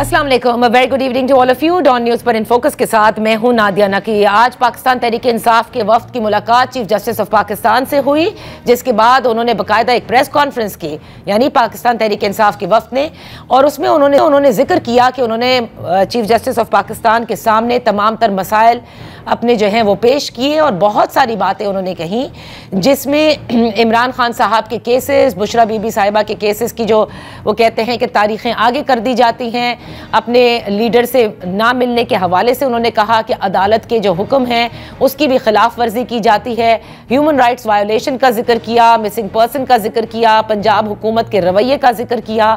अस्सलाम वालेकुम, very good evening to all of you. Dawn news पर इन फोकस के साथ मैं हूं नादिया नकी। आज पाकिस्तान तहरीक इंसाफ के वफ्द की मुलाकात चीफ जस्टिस ऑफ पाकिस्तान से हुई, जिसके बाद उन्होंने बाकायदा एक प्रेस कॉन्फ्रेंस की, यानी पाकिस्तान तहरीक इंसाफ के वफ्द ने, और उसमें उन्होंने जिक्र किया कि उन्होंने चीफ जस्टिस ऑफ पाकिस्तान के सामने तमाम तर मसाइल अपने जो हैं वो पेश किए और बहुत सारी बातें उन्होंने कही, जिसमें इमरान खान साहब के केसेस, बुशरा बीबी साहिबा के केसेस की जो वो कहते हैं कि तारीखें आगे कर दी जाती हैं, अपने लीडर से ना मिलने के हवाले से उन्होंने कहा कि अदालत के जो हुक्म हैं उसकी भी खिलाफ वर्जी की जाती है, ह्यूमन राइट्स वायोलेशन का जिक्र किया, मिसिंग पर्सन का जिक्र किया, पंजाब हुकूमत के रवैये का जिक्र किया,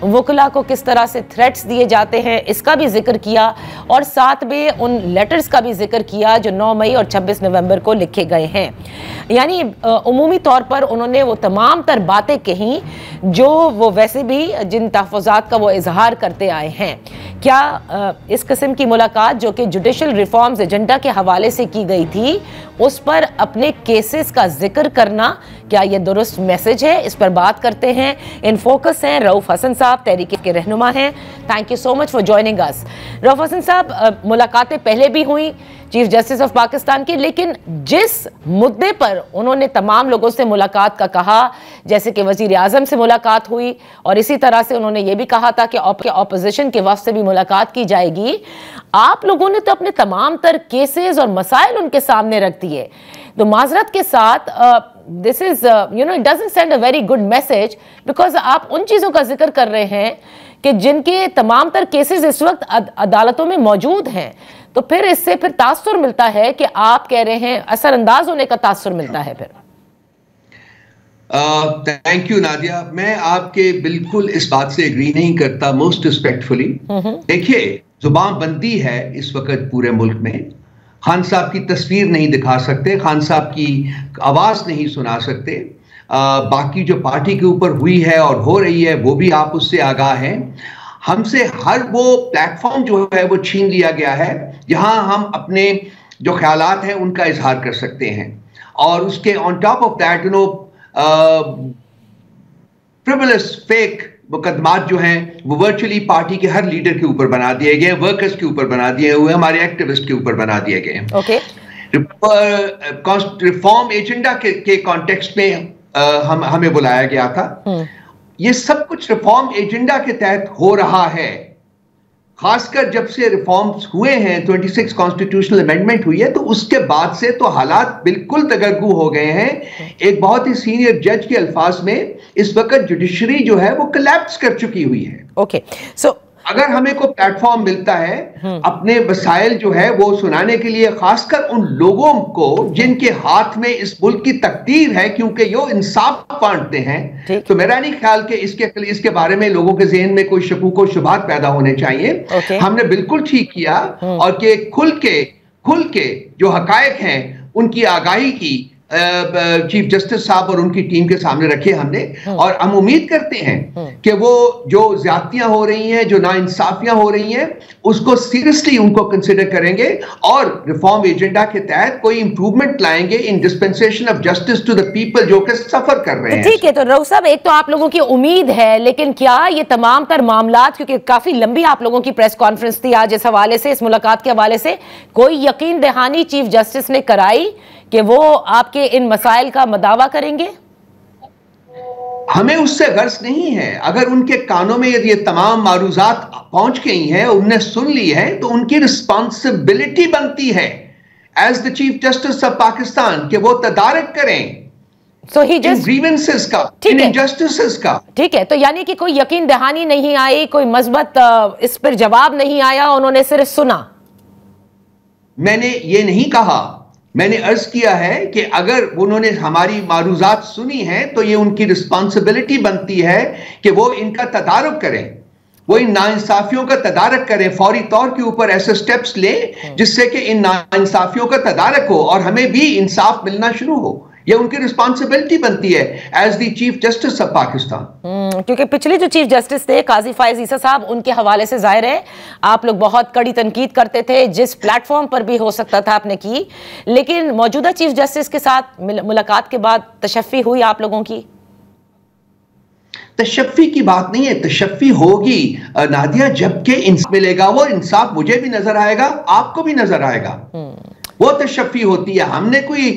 वकला को किस तरह से थ्रेट्स दिए जाते हैं इसका भी जिक्र किया, और साथ में उन लेटर्स का भी जिक्र किया जो 9 मई और 26 नवंबर को लिखे गए हैं। यानी उमूमी तौर पर उन्होंने वो तमाम तर बातें कहीं जो वो वैसे भी जिन तहफ़्फ़ुज़ात का वो इजहार करते आए हैं। क्या इस किस्म की मुलाकात जो कि जुडिशल रिफॉर्म्स एजेंडा के हवाले से की गई थी, उस पर अपने केसेस का जिक्र करना, क्या ये दुरुस्त मैसेज है? इस पर बात करते हैं। इन फोकस हैं रऊफ हसन साहब, तहरीक के रहनुमा हैं। Thank you so much for joining us. Rauf Hasan साहब, मुलाकातें पहले भी हुई चीफ जस्टिस ऑफ पाकिस्तान की, लेकिन जिस मुद्दे पर उन्होंने तमाम लोगों से मुलाकात का कहा, जैसे कि वजीर आजम से मुलाकात हुई, और इसी तरह से उन्होंने ये भी कहा था कि ऑपोजिशन के वफ्द से भी मुलाकात की जाएगी, आप लोगों ने तो अपने तमाम तर केसेस और मसाइल उनके सामने रख दिए। तो माजरत के साथ this is it doesn't send a very good message, because आप उन चीज़ों का जिक्र कर रहे हैं कि जिनके तमाम तर केसेस इस वक्त अदालतों में मौजूद हैं। तो फिर इससे फिर तासुर मिलता है कि आप कह रहे हैं, असरअंदाज होने का तासुर मिलता है फिर। थैंक यू नादिया, मैं आपके बिल्कुल इस बात से एग्री नहीं करता, मोस्ट रिस्पेक्टफुली। देखिए, जुबान बंदी है इस वक्त पूरे मुल्क में। खान साहब की तस्वीर नहीं दिखा सकते, खान साहब की आवाज नहीं सुना सकते। बाकी जो पार्टी के ऊपर हुई है और हो रही है वो भी आप उससे आगाह हैं। हमसे हर वो प्लेटफॉर्म जो है वो छीन लिया गया है जहां हम अपने जो ख्यालात हैं उनका इजहार कर सकते हैं, और उसके on top of that frivolous fake मुकदमात जो हैं वो वर्चुअली पार्टी के हर लीडर के ऊपर बना दिए गए, वर्कर्स के ऊपर बना दिए हुए, हमारे एक्टिविस्ट के ऊपर बना दिए गए हैं। ओके, रिफॉर्म एजेंडा के कॉन्टेक्स्ट में हमें बुलाया गया था। ये सब कुछ रिफॉर्म एजेंडा के तहत हो रहा है, खासकर जब से रिफॉर्म्स हुए हैं, 26 कॉन्स्टिट्यूशनल अमेंडमेंट हुई है, तो उसके बाद से तो हालात बिल्कुल तगरगू हो गए हैं। एक बहुत ही सीनियर जज के अल्फाज में इस वक्त जुडिशरी जो है वो कोलैप्स कर चुकी हुई है। ओके, सो अगर हमें को प्लेटफॉर्म मिलता है अपने वसाइल जो है वो सुनाने के लिए, खासकर उन लोगों को जिनके हाथ में इस मुल्क की तकदीर है, क्योंकि यो इंसाफ बांटते हैं, तो मेरा नहीं ख्याल कि इसके बारे में लोगों के ज़हन में कोई शकूक और शुबहात पैदा होने चाहिए। हमने बिल्कुल ठीक किया, और कि खुल के जो हकायक हैं उनकी आगाही की चीफ जस्टिस साहब और उनकी टीम के सामने रखे हमने, और हम उम्मीद करते हैं कि वो जो ज्यादतियां हो रही हैं, जो नाइंसाफियां हो रही हैं, उसको सीरियसली उनको कंसिडर करेंगे और रिफॉर्म एजेंडा के तहत कोई इंप्रूवमेंट लाएंगे in dispensation of justice to the people जो कि सफर कर रहे हैं। ठीक है, तो रऊफ साहब, एक तो आप लोगों की उम्मीद है, लेकिन क्या ये तमाम तर मामलात, क्योंकि काफी लंबी आप लोगों की प्रेस कॉन्फ्रेंस थी आज इस हवाले से, इस मुलाकात के हवाले से, कोई यकीन दहानी चीफ जस्टिस ने कराई कि वो आपके इन मसाइल का मदावा करेंगे? हमें उससे गर्ज नहीं है। अगर उनके कानों में ये तमाम मारूजात पहुंच गई हैं, उनने सुन ली है, तो उनकी रिस्पॉन्सिबिलिटी बनती है as the chief justice of Pakistan कि वो तदारक करें ग्रीवेंसेस का, इनजस्टिसेस का। ठीक है, तो यानी कि कोई यकीन दहानी नहीं आई, कोई मजबूत इस पर जवाब नहीं आया, उन्होंने सिर्फ सुना। मैंने ये नहीं कहा, मैंने अर्ज किया है कि अगर उन्होंने हमारी मारूजात सुनी हैं तो ये उनकी रिस्पॉन्सिबिलिटी बनती है कि वो इनका तदारुक करें, वो इन नाइंसाफियों का तदारक करें, फौरी तौर के ऊपर ऐसे स्टेप्स लें जिससे कि इन नाइंसाफियों का तदारक हो और हमें भी इंसाफ मिलना शुरू हो। ये उनकी रिस्पॉन्सिबिलिटी बनती है as the chief justice of Pakistan. क्योंकि पिछले जो चीफ जस्टिस थे काजी फायज ईसा साहब, उनके हवाले से जाहिर है आप लोग बहुत कड़ी तनकीद करते थे, जिस प्लेटफॉर्म पर भी हो सकता था आपने की, लेकिन मौजूदा चीफ जस्टिस के साथ मुलाकात के बाद तशफ़ी हुई आप लोगों की? तशफ़ी की बात नहीं है, तशफ़ी होगी नादिया जबकि इंसाफ मिलेगा। वो इंसाफ मुझे भी नजर आएगा, आपको भी नजर आएगा। वो तशफ़ी होती है। हमने कोई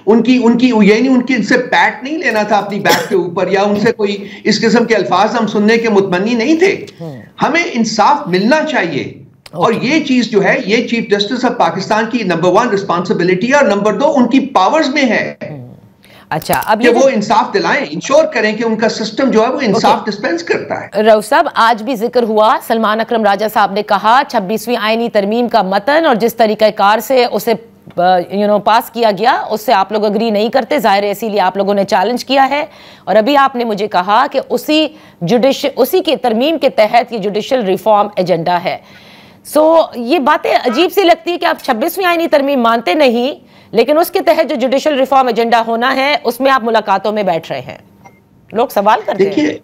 उनकी उनकी ये नहीं, उनकी इनसे पैट नहीं लेना था अपनी बैक के ऊपर, या उनसे कोई इस किस्म के अल्फाज हम सुनने के मुतमन्नी नहीं थे। हमें इंसाफ मिलना चाहिए। और ये चीज जो है, ये चीफ जस्टिस ऑफ पाकिस्तान की नंबर 1 रिस्पॉन्सिबिलिटी है, और नंबर 2 उनकी पावर्स में है। अच्छा, अब कि वो इंसाफ दिलाएं, इंश्योर करें कि उनका सिस्टम जो है वो इंसाफ डिस्पेंस करता है। रऊफ साहब, आज भी जिक्र हुआ, सलमान अकरम राजा साहब ने कहा 26वीं आईनी तरमीम का मतन और जिस तरीक़ाकार से उसे पास किया गया उससे आप लोग अग्री नहीं करते, जाहिर है इसीलिए आप लोगों ने चैलेंज किया है। और अभी आपने मुझे कहा कि उसी के तरमीम के तहत ये जुडिशल रिफॉर्म एजेंडा है। ये बातें अजीब सी लगती है कि आप 26वीं आईनी तरमीम मानते नहीं, लेकिन उसके तहत जो जुडिशल रिफॉर्म एजेंडा होना है उसमें आप मुलाकातों में बैठ रहे हैं। लोग सवाल करते हैं।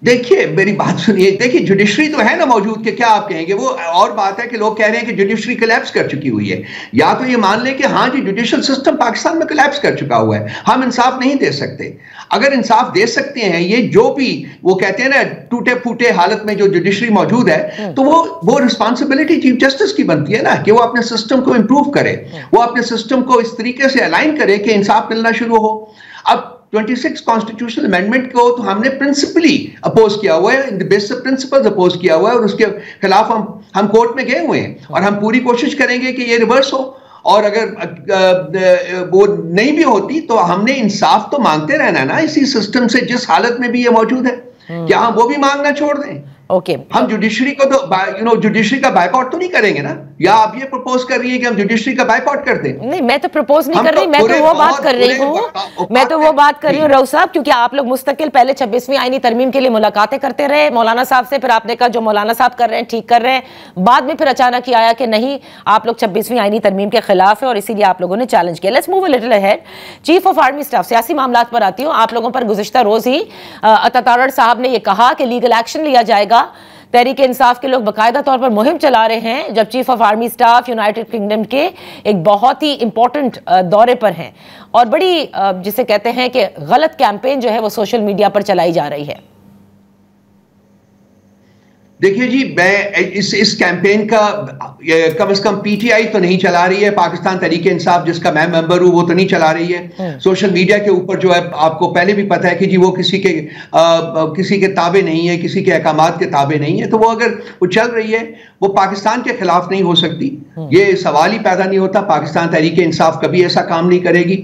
देखिए मेरी बात सुनिए, देखिए जुडिशरी तो है ना मौजूद, के क्या आप कहेंगे। वो और बात है कि लोग कह रहे हैं कि जुडिशरी कोलैप्स कर चुकी हुई है। या तो ये मान लें कि हाँ जी जुडिशल सिस्टम पाकिस्तान में कोलैप्स कर चुका हुआ है, हम इंसाफ नहीं दे सकते। अगर इंसाफ दे सकते हैं, ये जो भी वो कहते हैं ना टूटे फूटे हालत में जो जुडिशरी मौजूद है, तो वो रिस्पॉन्सिबिलिटी चीफ जस्टिस की बनती है ना कि वो अपने सिस्टम को इंप्रूव करे, वो अपने सिस्टम को इस तरीके से अलाइन करे कि इंसाफ मिलना शुरू हो। अब 26 कॉन्स्टिट्यूशनल अमेंडमेंट को तो हमने प्रिंसिपली अपोज किया हुआ है, बेसिक प्रिंसिपल्स अपोज किया हुआ है, और उसके खिलाफ हम कोर्ट में गए हुए हैं, और हम पूरी कोशिश करेंगे कि ये रिवर्स हो। और अगर वो नहीं भी होती तो हमने इंसाफ तो मांगते रहना ना इसी सिस्टम से, जिस हालत में भी ये मौजूद है। क्या हम वो भी मांगना छोड़ दें? ओके, हम जुडिशरी को तो जुडिशरी का बायकॉट तो नहीं करेंगे ना? या आप ये प्रपोज कर रही हैं कि हम जुडिशरी का बायकॉट कर दें? नहीं, मैं तो प्रपोज नहीं कर रही, मैं तो वो बात कर रही हूँ, मैं तो वो बात कर रही हूँ रऊफ साहब, क्योंकि आप लोग मुस्तकिल पहले 26वीं आईनी तरमीम के लिए मुलाकातें करते रहे मौलाना साहब से, फिर आपने कहा जो मौलाना साहब कर रहे हैं ठीक कर रहे हैं, बाद में फिर अचानक ही आया कि नहीं आप लोग 26वीं आईनी तरमीम के खिलाफ है और इसीलिए आप लोगों ने चैलेंज किया। Let's move a little ahead. Chief of army staff, सियासी मामलात पर आती हूँ। आप लोगों पर गुज़िश्ता रोज ही अता तारड़ साहब ने यह कहा कि लीगल एक्शन लिया जाएगा। तहरीक इंसाफ के लोग बाकायदा तौर पर मुहिम चला रहे हैं, जब chief of army staff United kingdom के एक बहुत ही इंपॉर्टेंट दौरे पर हैं, और बड़ी जिसे कहते हैं कि गलत कैंपेन जो है वो सोशल मीडिया पर चलाई जा रही है। देखिए जी, मैं इस कैंपेन का कम से कम पीटीआई तो नहीं चला रही है, पाकिस्तान तहरीक इंसाफ जिसका मैं मेंबर हूं वो तो नहीं चला रही है। सोशल मीडिया के ऊपर जो है आपको पहले भी पता है कि जी वो किसी के ताबे नहीं है, किसी के अहकामात के ताबे नहीं है। तो वो अगर वो चल रही है वो पाकिस्तान के खिलाफ नहीं हो सकती, ये सवाल ही पैदा नहीं होता। पाकिस्तान तहरीक इंसाफ कभी ऐसा काम नहीं करेगी,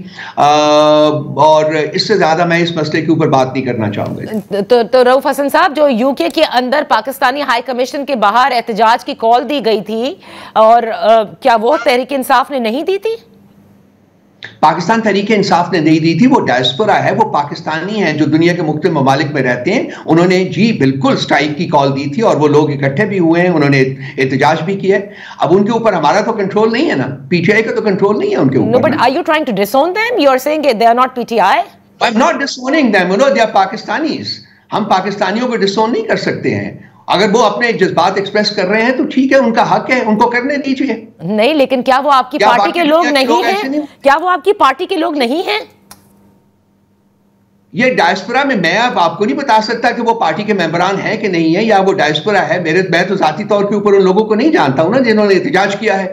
और इससे ज्यादा मैं इस मसले के ऊपर बात नहीं करना चाहूंगा। तो रऊफ हसन साहब, जो यूके के अंदर पाकिस्तानी हाई कमीशन के बाहर एहतजाज की कॉल दी गई थी, और क्या वो तहरीक इंसाफ ने नहीं दी थी? पाकिस्तान तहरीक इंसाफ ने नहीं दी थी। वो डायस्पोरा है, वो पाकिस्तानी हैं जो दुनिया के मुख्तलिफ ममालिक में रहते हैं। उन्होंने जी बिल्कुल स्ट्राइक की कॉल दी थी, और वो लोग इकट्ठे भी हुए हैं, उन्होंने एहतजाज भी किया है। अब उनके ऊपर हमारा तो कंट्रोल नहीं है ना, पीटीआई का तो कंट्रोल नहीं है उनके ऊपर। No, but are you trying to disown them? You are saying they are not PTI? I am not disowning them, they are Pakistanis. हम पाकिस्तानियों को डिसोन नहीं कर सकते हैं। अगर वो अपने जज्बात एक्सप्रेस कर रहे हैं तो ठीक है, उनका हक है, उनको करने दीजिए। नहीं, लेकिन क्या वो आपकी पार्टी के लोग नहीं हैं? क्या वो आपकी पार्टी के लोग नहीं हैं? ये डायस्पोरा में मैं अब आपको नहीं बता सकता कि वो पार्टी के मेंबरान हैं कि नहीं है, या वो डायस्पोरा है। मैं तो जाती तौर के ऊपर उन लोगों को नहीं जानता हूं ना जिन्होंने एहतजाज किया है।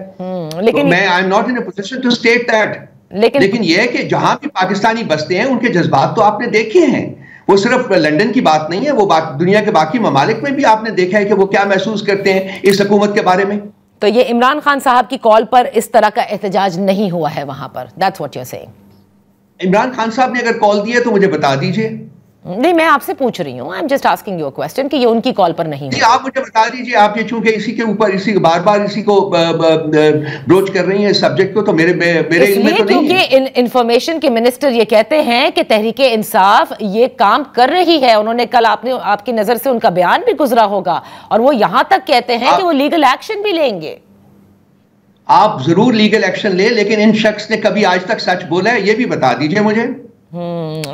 लेकिन तो मैं I am not in a position to state that. लेकिन यह है कि जहां भी पाकिस्तानी बसते हैं उनके जज्बात तो आपने देखे हैं। वो सिर्फ लंदन की बात नहीं है, वो बात दुनिया के बाकी ममालिक में भी आपने देखा है कि वो क्या महसूस करते हैं इस हुकूमत के बारे में। तो ये इमरान खान साहब की कॉल पर इस तरह का एहतजाज नहीं हुआ है वहां पर? That's what you are saying. Imran Khan साहब ने अगर कॉल दी है तो मुझे बता दीजिए। नहीं, मैं आपसे पूछ रही हूँ, I am just asking you a question कि ये उनकी कॉल पर नहीं है। आप मुझे बता दीजिए। आप ये चूंकि इसी के ऊपर बार बार इसी को ब्रोच कर रही हैं इस सब्जेक्ट को, तो मेरे इसमें तो नहीं है। क्योंकि इंफॉर्मेशन के मिनिस्टर ये कहते हैं कि तहरीक इंसाफ ये काम कर रही है। उन्होंने कल आपकी नजर से उनका बयान भी गुजरा होगा, और वो यहां तक कहते हैं कि वो लीगल एक्शन भी लेंगे। आप जरूर लीगल एक्शन ले, लेकिन इन शख्स ने कभी आज तक सच बोला है ये भी बता दीजिए मुझे।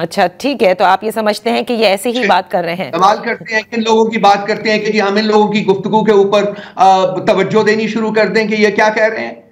अच्छा ठीक है, तो आप ये समझते हैं कि ये ऐसे ही बात कर रहे हैं? सवाल करते हैं, किन लोगों की बात करते हैं कि जी हम इन लोगों की गुफ्तगू के ऊपर तवज्जो देनी शुरू कर दें कि ये क्या कह रहे हैं।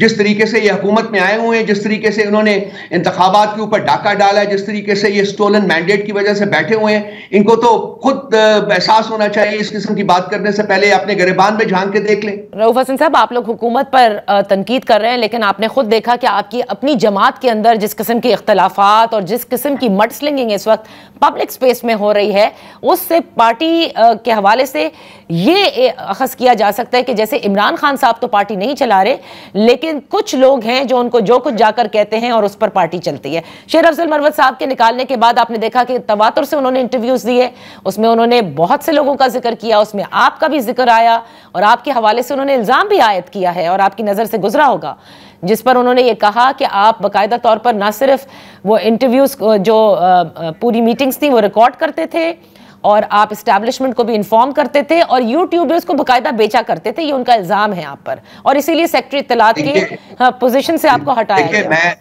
जिस तरीके से ये हुकूमत में आए हुए हैं, जिस तरीके से उन्होंने इंतखाबात के ऊपर डाका डाला, जिस तरीके से ये स्टोलन मैंडेट की वजह से बैठे हुए हैं, इनको तो खुद एहसास होना चाहिए इस किस्म की बात करने से पहले अपने गिरबान में झांक के देख लें। रऊफ हसन साहब, आप लोग हुकूमत पर तनकीद कर रहे हैं, लेकिन आपने खुद देखा कि आपकी अपनी जमात के अंदर जिस किस्म के इख्तलाफात और जिस किस्म की मड स्लिंगिंग इस वक्त पब्लिक स्पेस में हो रही है, उससे पार्टी के हवाले से ये अखज़ किया जा सकता है कि जैसे इमरान खान साहब तो पार्टी नहीं चला रहे, लेकिन कुछ लोग हैं जो उनको जो कुछ जाकर कहते हैं और उस पर पार्टी चलती है। शेर अफजल मरवत साहब के निकालने के बाद आपने देखा कि तवातुर से उन्होंने इंटरव्यूज दिए, उसमें उन्होंने बहुत से लोगों का जिक्र किया, उसमें आपका भी जिक्र आया और आपके हवाले से उन्होंने इल्ज़ाम भी आयद किया है और आपकी नज़र से गुजरा होगा, जिस पर उन्होंने ये कहा कि आप बाकायदा तौर पर ना सिर्फ वो इंटरव्यूज जो पूरी मीटिंग्स थी वो रिकॉर्ड करते थे और आप इस्टेब्लिशमेंट को भी इन्फॉर्म करते थे और यूट्यूबर्स को बाकायदा बेचा करते थे। ये उनका इल्जाम है आप पर और इसीलिए सेक्रेटरी इत्तलात की पोजीशन से आपको हटाया गया।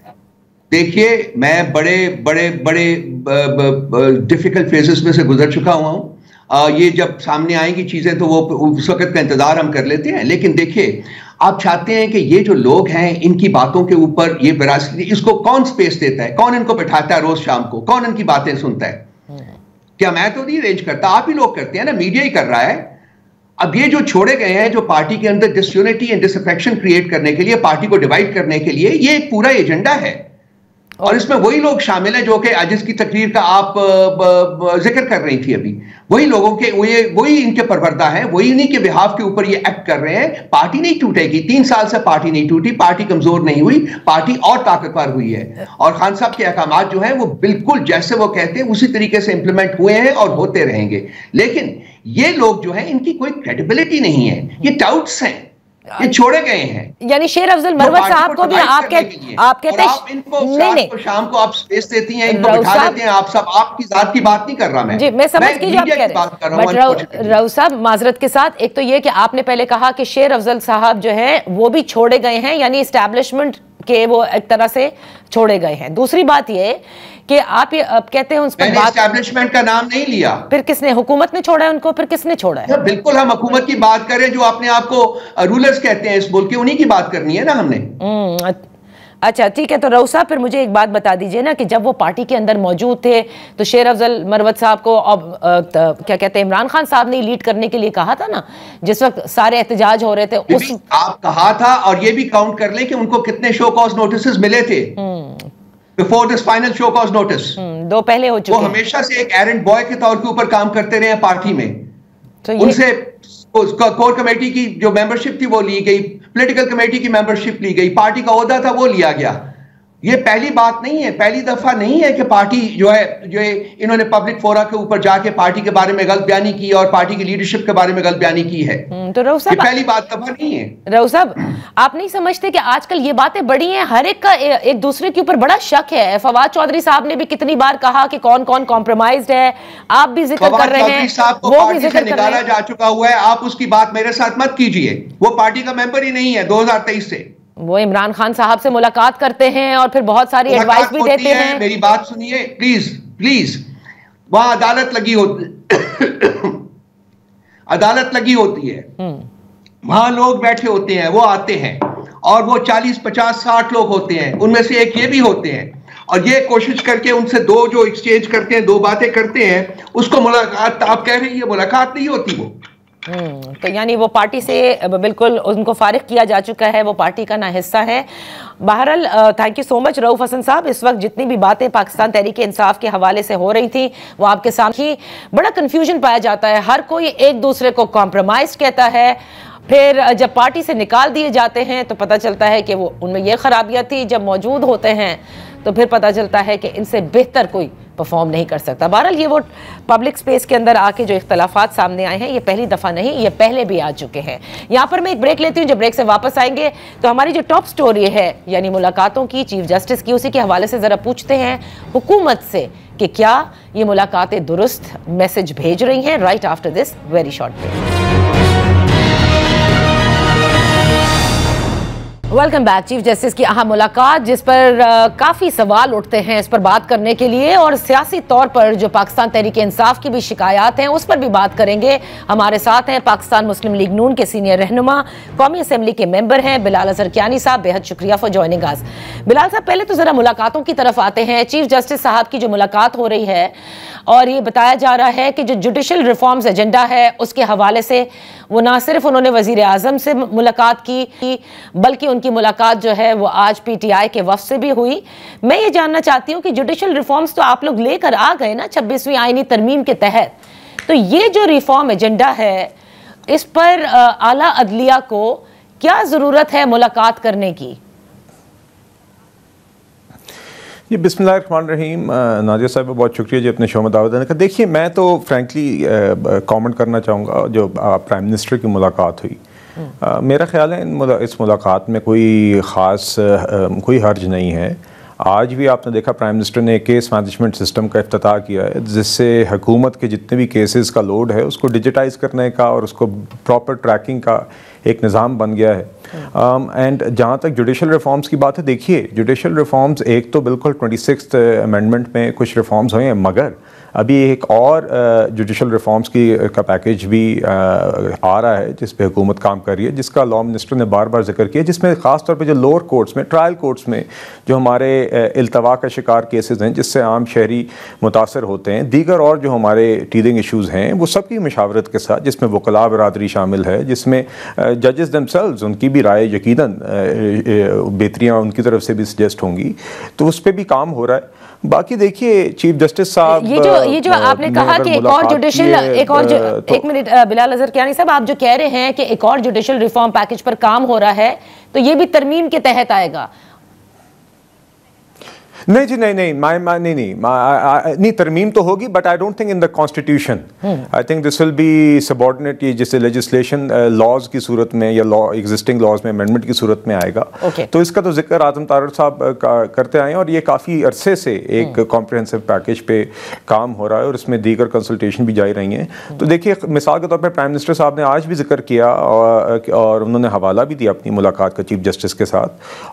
देखिए, मैं बड़े बड़े बड़े डिफिकल्ट फेजेस में से गुजर चुका हुआ हूं। ये जब सामने आएंगी चीजें तो वो उस वक्त का इंतजार हम कर लेते हैं, लेकिन देखिए, आप चाहते हैं कि ये जो लोग हैं इनकी बातों के ऊपर ये विरासत, इसको कौन स्पेस देता है, कौन इनको बैठाता है रोज शाम को, कौन इनकी बातें सुनता है? क्या मैं तो नहीं अरेंज करता, आप ही लोग करते हैं ना, मीडिया ही कर रहा है। अब ये जो छोड़े गए हैं, जो पार्टी के अंदर डिसयूनिटी एंड डिसअफेक्शन क्रिएट करने के लिए, पार्टी को डिवाइड करने के लिए, ये एक पूरा एजेंडा है और इसमें वही लोग शामिल हैं जो कि जिसकी तकरीर का आप जिक्र कर रही थी अभी, वही लोगों के वही इनके परवरदा हैं, वही इन्हीं के बिहाफ के ऊपर ये एक्ट कर रहे हैं। पार्टी नहीं टूटेगी, 3 साल से पार्टी नहीं टूटी, पार्टी कमजोर नहीं हुई, पार्टी और ताकतवर हुई है और खान साहब के अहकामात जो हैं वो बिल्कुल जैसे वो कहते हैं उसी तरीके से इंप्लीमेंट हुए हैं और होते रहेंगे। लेकिन ये लोग जो हैं इनकी कोई क्रेडिबिलिटी नहीं है, ये टाउट्स हैं, ये छोड़े गए हैं। यानी शेर अफजल मरवत साहब को भी आप कहते हैं इनको नहीं, शाम को आप स्पेस देती हैं, इनको बिठा देते हैं, आप सब आपकी जात की बात नहीं कर रहा मैं जी, मैं समझ की आप कह रहे हैं। रऊफ साहब, माजरत के साथ, एक तो ये कि आपने पहले कहा कि शेर अफजल साहब जो है वो भी छोड़े गए हैं, यानी एस्टैब्लिशमेंट के वो एक तरह से छोड़े गए हैं। दूसरी बात ये कि आप ये कहते हैं उस पर बात, एस्टैब्लिशमेंट का नाम नहीं लिया, फिर किसने, हुकूमत ने छोड़ा है उनको, फिर किसने छोड़ा है? बिल्कुल, हम हुकूमत की बात करें, जो अपने आप को रूलर्स कहते हैं इस मुल्क के, उन्हीं की बात करनी है ना हमने। अच्छा, ठीक है। तो रऊफ साहब, फिर मुझे एक बात बता दीजिए ना कि जब वो पार्टी के अंदर मौजूद थे तो शेर अफजल मरवत साहब को क्या कहते हैं, इमरान खान साहब ने लीड करने के लिए कहा था ना, जिस वक्त सारे एहतजाज हो रहे थे उस आप कहा था, और ये भी काउंट कर ले कि उनको कितने शो कॉज नोटिस मिले थे before this final show cause notice. 2 पहले हो चुके। वो हमेशा से एक एरेंट बॉय के तौर के ऊपर काम करते रहे पार्टी में, तो उनसे उसका कोर कमेटी की जो मेंबरशिप थी वो ली गई, पॉलिटिकल कमेटी की मेंबरशिप ली गई, पार्टी का ओहदा था वो लिया गया। ये पहली बात नहीं है, पहली दफा नहीं है कि पार्टी जो इन्होंने पब्लिक फोरा के ऊपर जाके पार्टी के बारे में गलत बयानी की और पार्टी की लीडरशिप के बारे में गलत बयानी की है। तो रऊफ साहब, पहली बात दफा नहीं है। रऊफ साहब, आप नहीं समझते कि आजकल ये बातें बड़ी हैं, हर एक का एक दूसरे के ऊपर बड़ा शक है। फवाद चौधरी साहब ने भी कितनी बार कहा कि कौन कौन कॉम्प्रोमाइज्ड है, आप भी जिक्र कर रहे हैं, वो भी जिक्र निकाला जा चुका हुआ है, आप उसकी बात मेरे साथ मत कीजिए। वो पार्टी का मेंबर ही नहीं है 2023 से। वो इमरान खान साहब से मुलाकात करते हैं और फिर बहुत सारी एडवाइस भी देते हैं। मेरी बात सुनिए प्लीज प्लीज, वहां अदालत लगी होती अदालत लगी होती है, वहां लोग बैठे होते हैं, वो आते हैं और वो 40, 50, 60 लोग होते हैं, उनमें से एक ये भी होते हैं और ये कोशिश करके उनसे दो जो एक्सचेंज करते हैं, 2 बातें करते हैं, उसको मुलाकात आप कह रही है, मुलाकात नहीं होती वो। तो यानी वो पार्टी से बिल्कुल उनको फारिग किया जा चुका है, वो पार्टी का ना हिस्सा है। बहरहाल, thank you so much Rauf Hasan साहब। इस वक्त जितनी भी बातें पाकिस्तान तहरीक इंसाफ के हवाले से हो रही थी वो आपके सामने ही, बड़ा कन्फ्यूजन पाया जाता है, हर कोई एक दूसरे को कॉम्प्रोमाइज कहता है, फिर जब पार्टी से निकाल दिए जाते हैं तो पता चलता है कि वो उनमें ये खराबियाँ थी, जब मौजूद होते हैं तो फिर पता चलता है कि इनसे बेहतर कोई परफॉर्म नहीं कर सकता। बहरहाल, ये वो पब्लिक स्पेस के अंदर आके जो इख्तलाफात सामने आए हैं, ये पहली दफ़ा नहीं, ये पहले भी आ चुके हैं। यहाँ पर मैं एक ब्रेक लेती हूँ, जब ब्रेक से वापस आएंगे तो हमारी जो टॉप स्टोरी है यानी मुलाकातों की, चीफ जस्टिस की, उसी के हवाले से ज़रा पूछते हैं हुकूमत से कि क्या ये मुलाकातें दुरुस्त मैसेज भेज रही हैं। Right after this very short break. Welcome back. Chief justice की अहम मुलाकात, जिस पर काफ़ी सवाल उठते हैं, इस पर बात करने के लिए और सियासी तौर पर जो पाकिस्तान तहरीक इंसाफ की भी शिकायत हैं उस पर भी बात करेंगे। हमारे साथ हैं पाकिस्तान मुस्लिम लीग नून के सीनियर रहनुमा, कौमी असम्बली के मेंबर हैं बिलाल अजहर कियानी साहब। बेहद शुक्रिया फॉर ज्वाइनिंग अस। बिलाल साहब, पहले तो ज़रा मुलाकातों की तरफ आते हैं। चीफ जस्टिस साहब की जो मुलाकात हो रही है और ये बताया जा रहा है कि जो जुडिशल रिफॉर्म्स एजेंडा है उसके हवाले से वो ना सिर्फ उन्होंने वजीर आजम से मुलाकात की बल्कि उनकी मुलाकात जो है वो आज PTI के वफ़द से भी हुई। मैं ये जानना चाहती हूँ कि जुडिशल रिफॉर्म्स तो आप लोग लेकर आ गए ना 26वीं आईनी तरमीम के तहत, तो ये जो रिफॉर्म एजेंडा है इस पर आला अदलिया को क्या ज़रूरत है मुलाकात करने की? जी बिस्मिल्लाहिर्रहमानिर्रहीम। नादिया साहब बहुत शुक्रिया जी अपने शो में दावत देने का। देखिए, मैं तो फ्रैंकली कमेंट करना चाहूँगा जो प्राइम मिनिस्टर की मुलाकात हुई। मेरा ख्याल है इस मुलाकात में कोई ख़ास कोई हर्ज नहीं है। आज भी आपने देखा प्राइम मिनिस्टर ने केस मैनेजमेंट सिस्टम का इफ्तिताह किया है, जिससे हुकूमत के जितने भी केसेस का लोड है उसको डिजिटाइज़ करने का और उसको प्रॉपर ट्रैकिंग का एक निज़ाम बन गया है। एंड जहाँ तक जुडिशल रिफॉर्म्स की बात है, देखिए जुडिशल रिफॉर्म्स एक तो बिल्कुल 26th अमेंडमेंट में कुछ रिफॉर्म्स हुए हैं, मगर अभी एक और जुडिशल रिफॉर्म्स का पैकेज भी आ रहा है जिस पे हुकूमत काम कर रही है, जिसका लॉ मिनिस्टर ने बार बार जिक्र किया, जिसमें ख़ास तौर पे जो लोअर कोर्ट्स में, ट्रायल कोर्ट्स में जो हमारे इल्तवा का शिकार केसेस हैं जिससे आम शहरी मुतासर होते हैं, दीगर और जो हमारे टीदिंग इशूज़ हैं, वो सबकी मशावरत के साथ, जिसमें वकला बरादरी शामिल है, जिसमें जजेस दमसेल्व्स उनकी भी राय यकीनन बेहतरियाँ उनकी तरफ से भी सजेस्ट होंगी, तो उस पर भी काम हो रहा है। बाकी देखिए चीफ जस्टिस साहब, ये जो आपने कहा कि एक और जुडिशल एक मिनट बिलाल अजहर कियानी साहब, आप जो कह रहे हैं कि एक और जुडिशल रिफॉर्म पैकेज पर काम हो रहा है, तो ये भी तरमीम के तहत आएगा? नहीं जी, नहीं तरमीम तो होगी, but I don't think in the constitution. I think this will be subordinate, जैसे लेजिस्लेशन लॉज की सूरत में या लॉ एग्जिस्टिंग लॉज में अमेंडमेंट की सूरत में आएगा। तो इसका तो जिक्र आजम तारड़ साहब करते आए हैं और ये काफ़ी अरसे से एक कॉम्प्रिहेंसिव पैकेज पे काम हो रहा है और इसमें दीगर कंसल्टेशन भी जारी रही हैं। तो देखिए, मिसाल के तौर पर प्राइम मिनिस्टर साहब ने आज भी जिक्र किया और उन्होंने हवाला भी दिया अपनी मुलाकात का चीफ जस्टिस के साथ,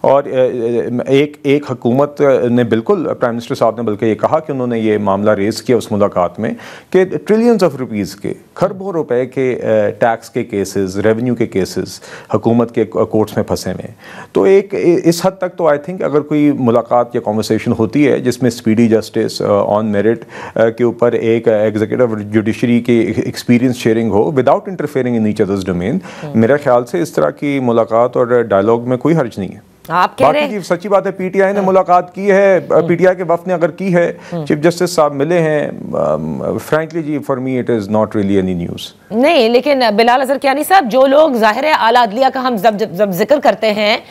और एक हुकूमत ने बिल्कुल प्राइम मिनिस्टर साहब ने बल्कि ये कहा कि उन्होंने ये मामला रेज किया उस मुलाकात में कि ट्रिलियंस ऑफ रुपीस के, खरबों रुपए के टैक्स के केसेस, रेवेन्यू के केसेस हुकूमत के कोर्ट्स में फंसे हुए। तो एक इस हद तक तो आई थिंक अगर कोई मुलाकात या कॉन्वर्सेशन होती है जिसमें स्पीडी जस्टिस ऑन मेरिट के ऊपर एक एग्जीक्यूटिव जुडिशरी की एक्सपीरियंस शेयरिंग हो without interfering in each others domain, मेरे ख्याल से इस तरह की मुलाकात और डायलॉग में कोई हर्ज नहीं है। आप कह रहे हैं, सच्ची बात है, PTI ने मुलाकात की है, PTI के वफ़द ने अगर की है, चीफ जस्टिस साहब मिले हैं, फ्रैंकली जी for me it is not really any news. नहीं, लेकिन बिलाल अजहर कियानी साहब, जो लोग ज़ाहिर है आला अदलिया का हम जब जिक्र करते हैं,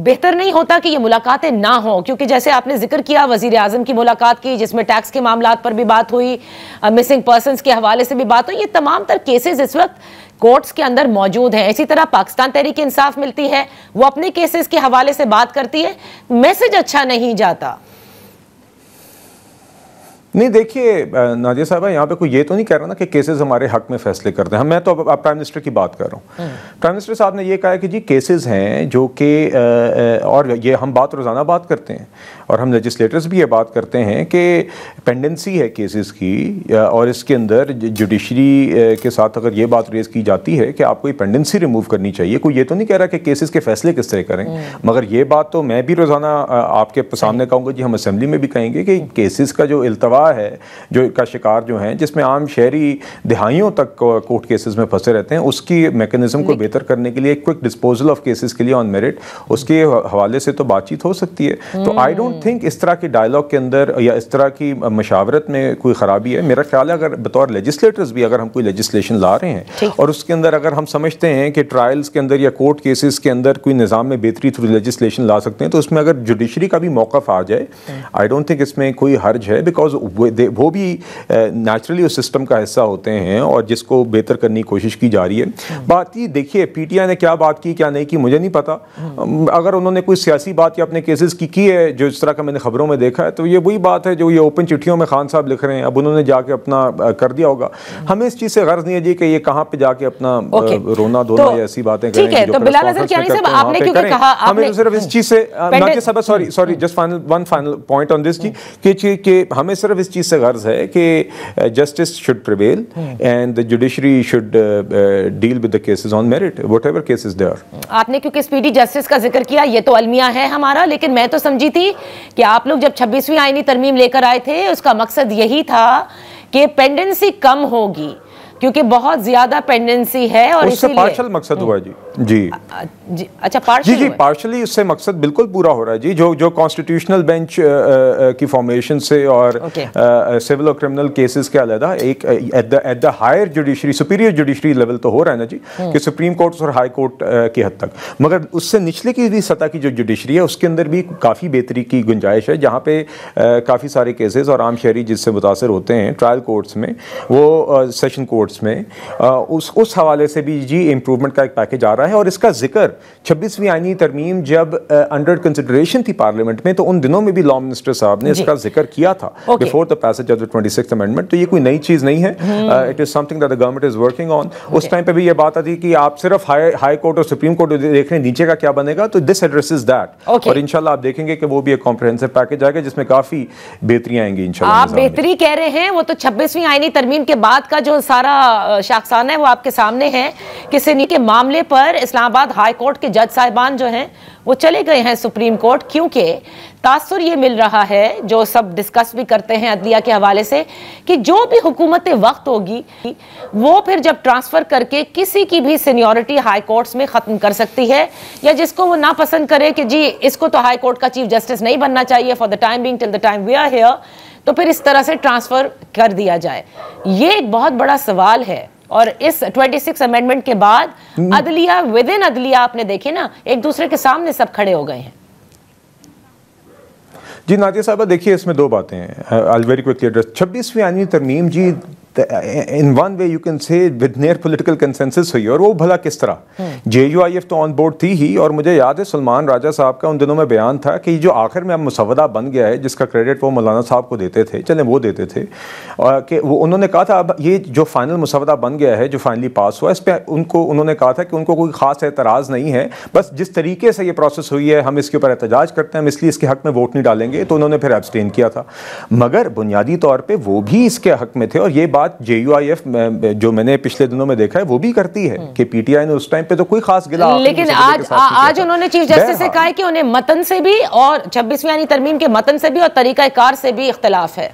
बेहतर नहीं होता कि ये मुलाकातें ना हो? क्योंकि जैसे आपने जिक्र किया वज़ीर आज़म की मुलाकात की, जिसमें टैक्स के मामलात पर भी बात हुई, मिसिंग पर्सनस के हवाले से भी बात हुई, ये तमाम तर केसेस इस वक्त कोर्ट्स के अंदर मौजूद हैं। इसी तरह पाकिस्तान तहरीक इंसाफ मिलती है, वो अपने केसेस के हवाले से बात करती है, मैसेज अच्छा नहीं जाता। नहीं देखिए नादिया साहब, यहाँ पे कोई ये तो नहीं कह रहा ना कि केसेस हमारे हक में फैसले करते हैं। मैं तो अब प्राइम मिनिस्टर की बात कर रहा हूँ। प्राइम मिनिस्टर साहब ने ये कहा है कि जी केसेस हैं जो कि और ये हम बात रोज़ाना बात करते हैं और हम लेजिस्लेटर्स भी ये बात करते हैं कि पेंडेंसी है केसेस की, और इसके अंदर जुडिशरी के साथ अगर ये बात रेज़ की जाती है कि आपको ये पेंडेंसी रिमूव करनी चाहिए। कोई ये तो नहीं कह रहा कि केसेस के फैसले किस तरह करें, मगर ये बात तो मैं भी रोज़ाना आपके सामने कहूँगा जी, हम असम्बली में भी कहेंगे कि केसेस का जो इल्तवा है, जो का शिकार जो हैं, जिसमें आम शहरी दिहाइयों तक कोर्ट केसेस में फंसे रहते हैं, उसकी मैकेनिज्म को बेहतर करने के लिए क्विक डिस्पोजल ऑफ केसेस के लिए ऑन मेरिट उसके हवाले से तो बातचीत हो सकती है। तो आई डोंट थिंक इस तरह की डायलॉग के अंदर या इस तरह की मशावरत में कोई ख़राबी है। मेरा ख्याल है अगर बतौर लेजिस्लेटर्स भी अगर हम कोई लेजिस्लेशन ला रहे हैं और उसके अंदर अगर हम समझते हैं कि ट्रायल्स के अंदर या कोर्ट केसेस के अंदर कोई निज़ाम में बेहतरी थ्रू लेजिस्लेशन ला सकते हैं, तो उसमें अगर जुडिशरी का भी मौक़िफ़ आ जाए, आई डोंट थिंक इसमें कोई हर्ज है। बिकॉज वो भी नेचुरली उस सिस्टम का हिस्सा होते हैं और जिसको बेहतर करने की कोशिश की जा रही है। बात ये देखिए पीटीआई ने क्या बात की क्या नहीं की मुझे नहीं पता। अगर उन्होंने कोई सियासी बात या अपने केसेस की है जो इस तरह का मैंने खबरों में देखा है तो ये वही बात है जो ये ओपन चिट्ठियों में खान साहब लिख रहे हैं। अब उन्होंने जाके अपना कर दिया होगा, हमें इस चीज़ से गर्ज नहीं है जी कि ये कहाँ पे जाके अपना रोना धोना या ऐसी बातें करें। ठीक है, तो बिलाल अज़हर कियानी साहब आपने क्योंकि कहा हमें सिर्फ इस चीज़ से Nazia sahab sorry just one final point on this जी कि हमें सिर्फ इस चीज़ से गर्ज है कि justice should prevail and the judiciary should deal with the cases on merit whatever cases there are. आपने क्योंकि स्पीडी जस्टिस का जिक्र किया, ये तो अलमिया है हमारा, लेकिन मैं तो समझी थी कि आप लोग जब 26वीं आईनी तरमीम लेकर आए थे उसका मकसद यही था कि पेंडेंसी कम होगी क्योंकि बहुत ज्यादा पेंडेंसी है और उससे पार्शल मकसद हुआ जी जी अच्छा पार्शल जी पार्शली उससे मकसद बिल्कुल पूरा हो रहा है जी। जो कॉन्स्टिट्यूशनल बेंच की फॉर्मेशन से और सिविल और क्रिमिनल केसेस के अलग एक at the higher judiciary superior judiciary level तो हो रहा है ना जी कि सुप्रीम कोर्ट और हाई कोर्ट की हद तक, मगर उससे निचले की भी सतह की जो जुडिशरी है उसके अंदर भी काफ़ी बेहतरी की गुंजाइश है जहाँ पे काफ़ी सारे केसेस और आम शहरी जिससे मुतासर होते हैं ट्रायल कोर्ट्स में वो सेशन कोर्ट्स में उस हवाले से भी जी इम्प्रूवमेंट का एक पैकेज आ रहा है। और इसका जिक्र 26वीं आईनी तरमीम जब अंडर कंसिडरेशन थी पार्लियामेंट में तो उन दिनों में भी लॉ मिनिस्टर साहब ने इसका जिक्र किया था before the passage of the 26th amendment. तो ये कोई नई चीज़ नहीं है, it is something that the government is working on. उस टाइम पे भी ये बात आती कि आप सिर्फ हाई कोर्ट और सुप्रीम कोर्ट देख रहे हैं नीचे का क्या बनेगा, तो दिस एड्रेसेस दैट और इंशाल्लाह आप देखेंगे कि वो भी एक कॉम्प्रिहेंसिव पैकेज आएगा जिसमें काफ़ी बेहतरियां आएंगी इंशाल्लाह। आप बेहतरी कह रहे हैं, वो तो 26वीं आईनी तरमीम के बाद का जो सारा शाखसाना है वो आपके सामने है कि सिनी के मामले पर इस्लामाबाद हाई कोर्ट के जज साहिबान जो हैं वो चले गए हैं सुप्रीम कोर्ट, क्योंकि तासुर ये मिल रहा है जो सब डिस्कस भी करते हैं अदलिया के हवाले से कि जो भी हुकूमत वक्त होगी वो फिर जब ट्रांसफर करके किसी की भी सीनियरिटी हाई कोर्ट्स में खत्म कर सकती है, या जिसको वो नापसंद करे कि जी इसको तो हाई कोर्ट का चीफ जस्टिस नहीं बनना चाहिए for the time being till the time we are here, तो फिर इस तरह से ट्रांसफर कर दिया जाए। ये एक बहुत बड़ा सवाल है और इस 26 अमेंडमेंट के बाद अदलिया विद इन अदलिया आपने देखे ना एक दूसरे के सामने सब खड़े हो गए हैं। जी नादिया साहबा देखिए इसमें दो बातें हैं, I will very quickly address. 26वीं आईनी तरमीम जी in one way you can say with near political consensus हुई, और वो भला किस तरह JUIF तो ऑन बोर्ड थी ही, और मुझे याद है सलमान राजा साहब का उन दिनों में बयान था कि जो आखिर में अब मुसवदा बन गया है जिसका क्रेडिट वो मौलाना साहब को देते थे, चले वो देते थे, और कि वो उन्होंने कहा था अब ये जो फाइनल मुसवदा बन गया है जो फाइनली पास हुआ इस पर उन्होंने कहा था कि उनको कोई ख़ास एतराज़ नहीं है, बस जिस तरीके से ये प्रोसेस हुई है हम इसके ऊपर एहतजाज करते हैं, हम इसलिए इसके हक़ में वोट नहीं डालेंगे, तो उन्होंने फिर एब्सटेन किया था। मगर बुनियादी तौर पर वो भी इसके हक़ में थे, और ये बात JUIF जो मैंने पिछले दिनों में देखा है वो भी करती है कि PTI ने उस टाइम पे तो कोई खास गिला, लेकिन आज उन्होंने चीफ जस्टिस से कहा है कि उन्हें मतन से भी और 26वीं आईनी तरमीम के मतन से भी और तरीकाकार से भी इख्तिलाफ है।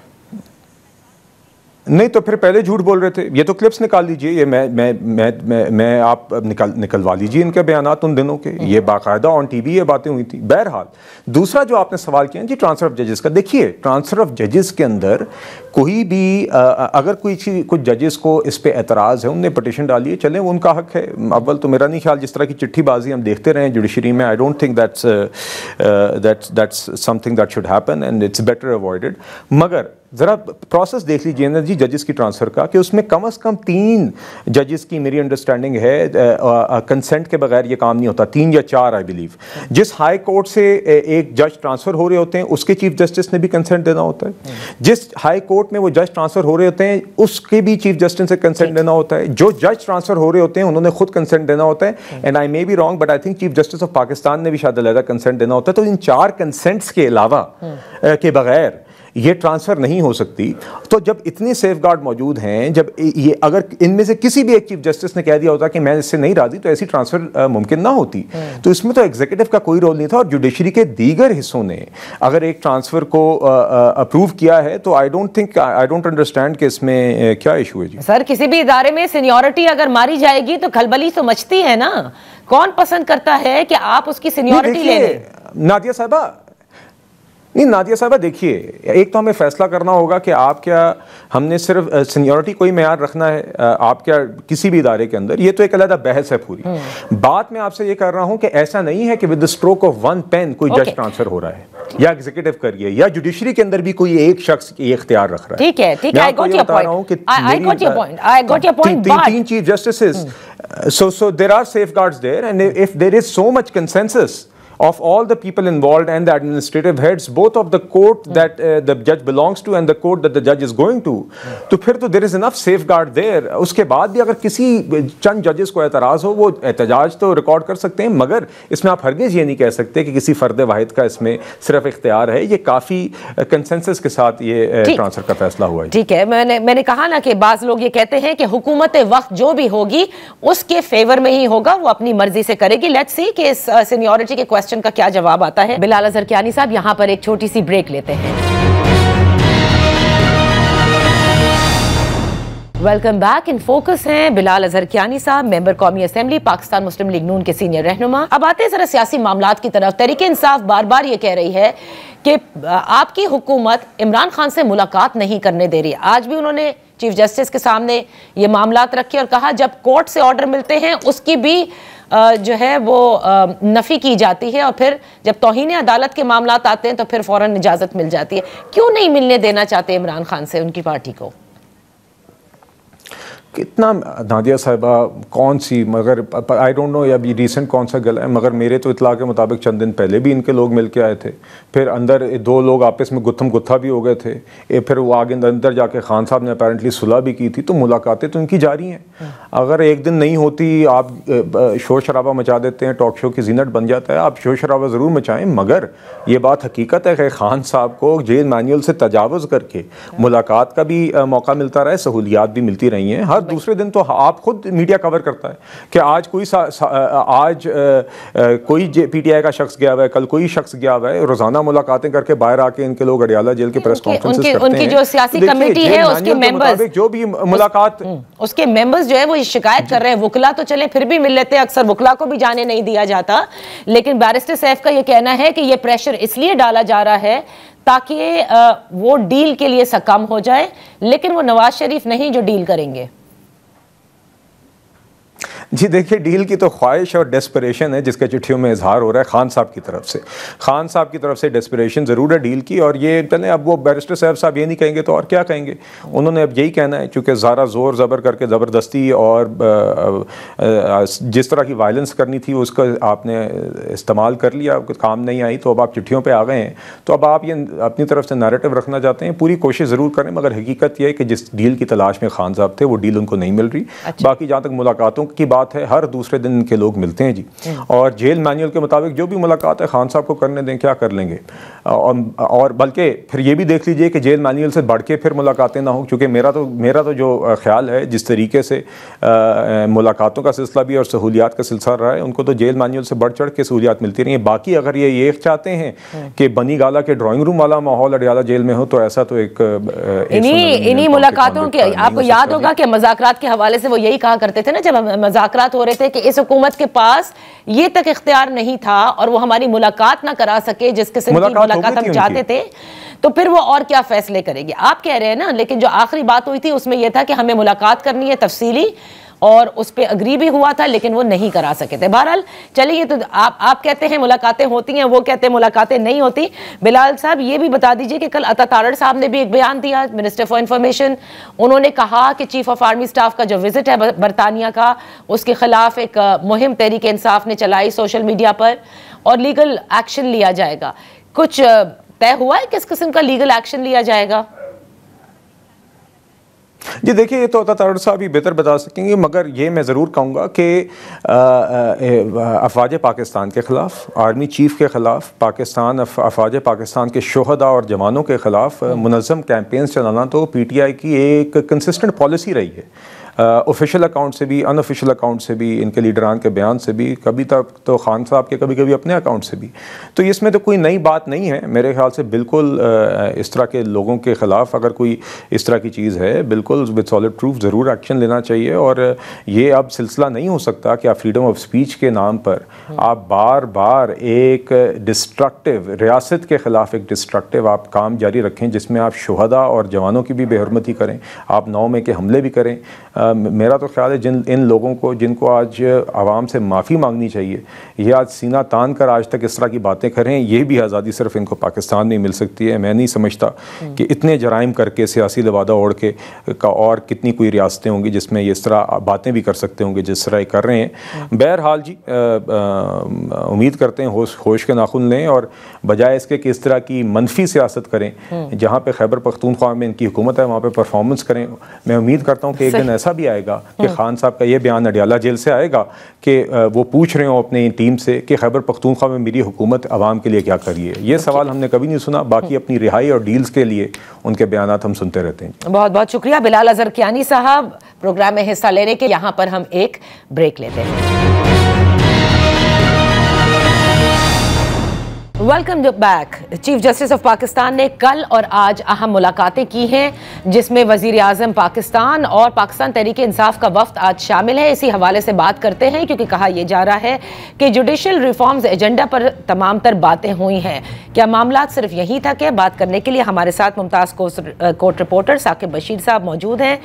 नहीं तो फिर पहले झूठ बोल रहे थे, ये तो क्लिप्स निकाल लीजिए, ये मैं आप निकलवा लीजिए इनके बयानात उन दिनों के, ये बाकायदा ऑन टीवी ये बातें हुई थी। बहरहाल दूसरा जो आपने सवाल किया जी ट्रांसफर ऑफ जजेस का, देखिए ट्रांसफर ऑफ जजेस के अंदर कोई भी अगर कुछ जजेस को इस पे एतराज़ है, उनने पटिशन डाली है, चलें वो उनका हक है। अव्वल तो मेरा नहीं ख्याल जिस तरह की चिट्ठीबाजी हम देखते रहे जुडिशरी में, I don't think that's something that should happen and it's better avoided. मगर ज़रा प्रोसेस देख लीजिए ना जी जजेस की ट्रांसफ़र का, कि उसमें कम से कम 3 जजेस की मेरी अंडरस्टैंडिंग है कंसेंट के बगैर ये काम नहीं होता, 3 या 4 आई बिलीव। जिस हाई कोर्ट से एक जज ट्रांसफ़र हो रहे होते हैं उसके चीफ जस्टिस ने भी कंसेंट देना होता है, जिस हाई कोर्ट में वो जज ट्रांसफ़र हो रहे होते हैं उसके भी चीफ जस्टिस से कंसेंट देना होता है, जो जज ट्रांसफ़र हो रहे होते हैं उन्होंने खुद कंसेंट देना होता है, and I may be wrong but I think chief justice of Pakistan ने भी शायद अलग कंसेंट देना होता है। तो इन 4 कंसेंट्स के अलावा के बगैर ये ट्रांसफ़र नहीं हो सकती। तो जब इतने सेफगार्ड मौजूद हैं, जब ये अगर इनमें से किसी भी एक चीफ जस्टिस ने कह दिया होता कि मैं इससे नहीं राजी, तो ऐसी ट्रांसफ़र मुमकिन ना होती। तो इसमें तो एग्जीक्यूटिव का कोई रोल नहीं था, और जुडिशरी के दीगर हिस्सों ने अगर एक ट्रांसफ़र को अप्रूव किया है तो आई डोंट अंडरस्टैंड कि इसमें क्या इशू है जी। सर किसी भी इदारे में सीनियरिटी अगर मारी जाएगी तो खलबली तो मचती है ना, कौन पसंद करता है कि आप उसकी सीनियरिटी ले लें? नादिया साहबा नहीं, नादिया साहबा देखिए, एक तो हमें फैसला करना होगा कि आप क्या, हमने सिर्फ सीनियरिटी कोई मेयार रखना है आप क्या किसी भी इदारे के अंदर, ये तो एक अलग बहस है पूरी। बात मैं आपसे ये कर रहा हूं कि ऐसा नहीं है कि with the stroke of one pen कोई जज ट्रांसफर हो रहा है। या एग्जीक्यूटिव करिए या जुडिशरी के अंदर भी कोई एक शख्स ये इख्तियार रख रहा है। ठीक है, ठीक है, I got your point, I got your point, I got your point. तीन chief justices, so there are safeguards there, and if there is so much consensus of all the people involved and the administrative heads, both of the court that the judge belongs to and the court that the judge is going to, तो फिर तो there is enough safeguard there। उसके बाद भी अगर किसी चंद जजेस को एतराज़ हो, वो एहतजाज तो रिकॉर्ड कर सकते हैं, मगर इसमें आप हरगिज़ ये नहीं कह सकते कि किसी फ़र्द वाहिद का इसमें सिर्फ इख्तियार है। ये काफ़ी कंसेंसस के साथ ये ट्रांसफ़र का फैसला हुआ है। ठीक है, मैंने कहा ना कि बाज़ लोग ये कहते हैं कि हुकूमत वक्त जो भी होगी उसके फेवर में ही होगा, वो अपनी मर्जी से करेगी। लेट्स सी कि इस सीनियरिटी के क्वेश्चन का क्या जवाब आता है। बिलाल अज़रकियानी साहब, यहां पर एक छोटी सी ब्रेक लेते हैं। Welcome back. इन फोकस हैं बिलाल अज़रकियानी साहब, मेंबर कौमी असेंबली, पाकिस्तान मुस्लिम लीग नून के सीनियर रहनुमा। अब आते हैं जरा सियासी मामलात की तरफ। तहरीक इंसाफ बार बार ये कह रही है कि आपकी हुकूमत इमरान खान से मुलाकात नहीं करने दे रही है। आज भी उन्होंने चीफ जस्टिस के सामने ये मामलात रखे और कहा जब कोर्ट से ऑर्डर मिलते हैं उसकी भी जो है वो नफ़ी की जाती है, और फिर जब तौहीन अदालत के मामलात आते हैं तो फिर फौरन इजाज़त मिल जाती है। क्यों नहीं मिलने देना चाहते इमरान खान से उनकी पार्टी को? कितना नादिया साहिबा कौन सी, मगर आई डोंट नो अभी रिसेंट कौन सा गला है, मगर मेरे तो इतला के मुताबिक चंद दिन पहले भी इनके लोग मिल के आए थे। फिर अंदर दो लोग आपस में गुत्थम गुत्था भी हो गए थे। फिर वो आगे अंदर जाके खान साहब ने अपेरेंटली सुलह भी की थी। तो मुलाकातें तो इनकी जारी हैं। अगर एक दिन नहीं होती, आप शोर शराबा मचा देते हैं, टॉक शो की जीनत बन जाता है, आप शोर शराबा ज़रूर मचाएं, मगर ये बात हकीकत है कि खान साहब को जेल मैनुअल से तजावुज़ करके मुलाकात का भी मौका मिलता रहा है, सहूलियात भी मिलती रही हैं। दूसरे दिन तो आप खुद मीडिया कवर करता है कि आज कोई पीटीआई का शख्स गया हुआ है, कल कोई शख्स गया हुआ है। रोजाना मुलाकातें करके बाहर आके इनके लोग अडियाला जेल के प्रेस कॉन्फ्रेंसेस करते हैं। उनकी जो सियासी कमेटी है उसके मेंबर्स, जो भी मुलाकात उसके मेंबर्स जो है वो शिकायत कर रहे हैं। वुकला तो चले फिर भी मिल लेते हैं, अक्सर वुकला को भी जाने नहीं दिया जाता, लेकिन बैरिस्टर सैफ का ये कहना है कि ये प्रेशर इसलिए डाला जा रहा है ताकि वो डील के लिए सकम हो जाए, लेकिन वो नवाज शरीफ नहीं जो डील करेंगे। जी देखिए, डील की तो ख्वाहिश और डेस्परेशन है जिसके चिट्ठियों में इजहार हो रहा है खान साहब की तरफ से। खान साहब की तरफ से डेस्परेशन ज़रूर है डील की, और ये चले अब वो बैरिस्टर साहब ये नहीं कहेंगे तो और क्या कहेंगे। उन्होंने अब यही कहना है, चूँकि ज़रा ज़ोर ज़बर करके ज़बरदस्ती और जिस तरह की वायलेंस करनी थी उसका आपने इस्तेमाल कर लिया, काम नहीं आई, तो अब आप चिट्ठियों पर आ गए हैं। तो अब आप ये अपनी तरफ से नैरेटिव रखना चाहते हैं, पूरी कोशिश ज़रूर करें, मगर हकीकत यह है कि जिस डील की तलाश में खान साहब थे वो डील उनको नहीं मिल रही। बाकी जहाँ तक मुलाकातों की बात है, हर दूसरे दिन इनके लोग मिलते हैं जी, और जेल मैनुअल के मुताबिक जो भी मुलाकात है खान साहब को करने दें, क्या कर लेंगे। और बल्कि फिर ये भी देख लीजिए कि जेल मैनुअल से बढ़ के फिर मुलाकातें ना हो, क्योंकि मेरा तो जो ख्याल है जिस तरीके से मुलाकातों का सिलसिला भी और सहूलियात का सिलसिला रहा है, उनको तो जेल मैनुअल से बढ़ चढ़ के सहूलियात मिलती रही है। बाकी अगर ये चाहते हैं कि बनी गाला के ड्राइंग रूम वाला माहौल अडियाला जेल में हो, तो ऐसा तो इन्हीं मुलाकातों के आपको याद होगा कि मज़ाकरात के हवाले से वो यही कहा करते थे ना, जब मज़ाकरात हो रहे थे कि इस हुकूमत के पास ये तक इख्तियार नहीं था और वो हमारी मुलाकात ना करा सके जिस किस्म की मुलाकात हम चाहते थे, तो फिर वो और क्या फैसले करेगी। आप कह रहे हैं ना, लेकिन जो आखिरी बात हुई थी उसमें यह था कि हमें मुलाकात करनी है तफसीली, और उस पर अग्री भी हुआ था, लेकिन वो नहीं करा सके थे। बहरहाल चलिए, तो आप कहते हैं मुलाकातें होती हैं, वो कहते हैं मुलाकातें नहीं होती। बिलाल साहब ये भी बता दीजिए कि कल अता तारड़ साहब ने भी एक बयान दिया, मिनिस्टर फॉर इंफॉर्मेशन। उन्होंने कहा कि चीफ ऑफ आर्मी स्टाफ का जो विजिट है बरतानिया का, उसके खिलाफ एक मुहिम तहरीक इंसाफ ने चलाई सोशल मीडिया पर, और लीगल एक्शन लिया जाएगा। कुछ तय हुआ है किस किस्म का लीगल एक्शन लिया जाएगा? जी देखिए, ये तो अता तारड़ साहब ही बेहतर बता सकेंगे, मगर ये मैं ज़रूर कहूँगा कि अफवाज पाकिस्तान के ख़िलाफ़, आर्मी चीफ़ के ख़िलाफ़, अफवाज पाकिस्तान के शोहदा और जवानों के ख़िलाफ़ मुनज़्ज़म कैंपेन्स चलाना तो PTI की एक कंसिस्टेंट पॉलिसी रही है। ऑफिशियल अकाउंट से भी, अनऑफिशियल अकाउंट से भी, इनके लीडरान के बयान से भी, कभी तक तो खान साहब के कभी कभी अपने अकाउंट से भी। तो इसमें तो कोई नई बात नहीं है मेरे ख्याल से। बिल्कुल इस तरह के लोगों के ख़िलाफ़ अगर कोई इस तरह की चीज़ है, बिल्कुल विद सॉलिड प्रूफ ज़रूर एक्शन लेना चाहिए। और ये अब सिलसिला नहीं हो सकता कि आप फ्रीडम ऑफ स्पीच के नाम पर आप बार बार एक डिस्ट्रक्टिव, रियासत के ख़िलाफ़ एक डिस्ट्रक्टिव आप काम जारी रखें, जिसमें आप शुहदा और जवानों की भी बेहरमती करें, आप 9 मई के हमले भी करें। मेरा तो ख्याल है इन लोगों को जिनको आज आवाम से माफ़ी मांगनी चाहिए, ये आज सीना तान कर आज तक इस तरह की बातें करें, ये भी आज़ादी सिर्फ इनको पाकिस्तान में मिल सकती है। मैं नहीं समझता कि इतने जराइम करके सियासी लवादा ओढ़ के और कितनी कोई रियासतें होंगी जिसमें ये इस तरह बातें भी कर सकते होंगे जिस तरह कर रहे हैं। बहरहाल जी उम्मीद करते हैं होश के नाखुन लें और बजाय इसके कि इस तरह की मनफी सियासत करें, जहाँ पे खैबर पख्तूनख्वा में इनकी हुकूमत है वहाँ पे परफॉर्मेंस करें। मैं उम्मीद करता हूँ कि एक दिन ऐसा भी आएगा कि खान साहब का ये बयान अडियाला जेल से आएगा कि वो पूछ रहे हो अपनी टीम से कि खैबर पख्तूनख्वा में मेरी हुकूमत आवाम के लिए क्या कर रही है। ये सवाल हमने कभी नहीं सुना। बाकी अपनी रिहाई और डील्स के लिए उनके बयानात हम सुनते रहते हैं। बहुत बहुत शुक्रिया बिलाल अजहर कियानी साहब प्रोग्राम में हिस्सा लेने के। यहाँ पर हम एक ब्रेक लेते हैं। Welcome back. Chief justice of Pakistan ने कल और आज अहम मुलाकातें की हैं जिसमें वजीर आजम पाकिस्तान और पाकिस्तान तहरीक इंसाफ का वफ्द आज शामिल है। इसी हवाले से बात करते हैं क्योंकि कहा यह जा रहा है कि जुडिशल रिफॉर्म्स एजेंडा पर तमाम तर बातें हुई हैं। क्या मामला सिर्फ यहीं तक है? बात करने के लिए हमारे साथ मुमताज़ कोर्ट रिपोर्टर साकिब बशीर साहब मौजूद हैं।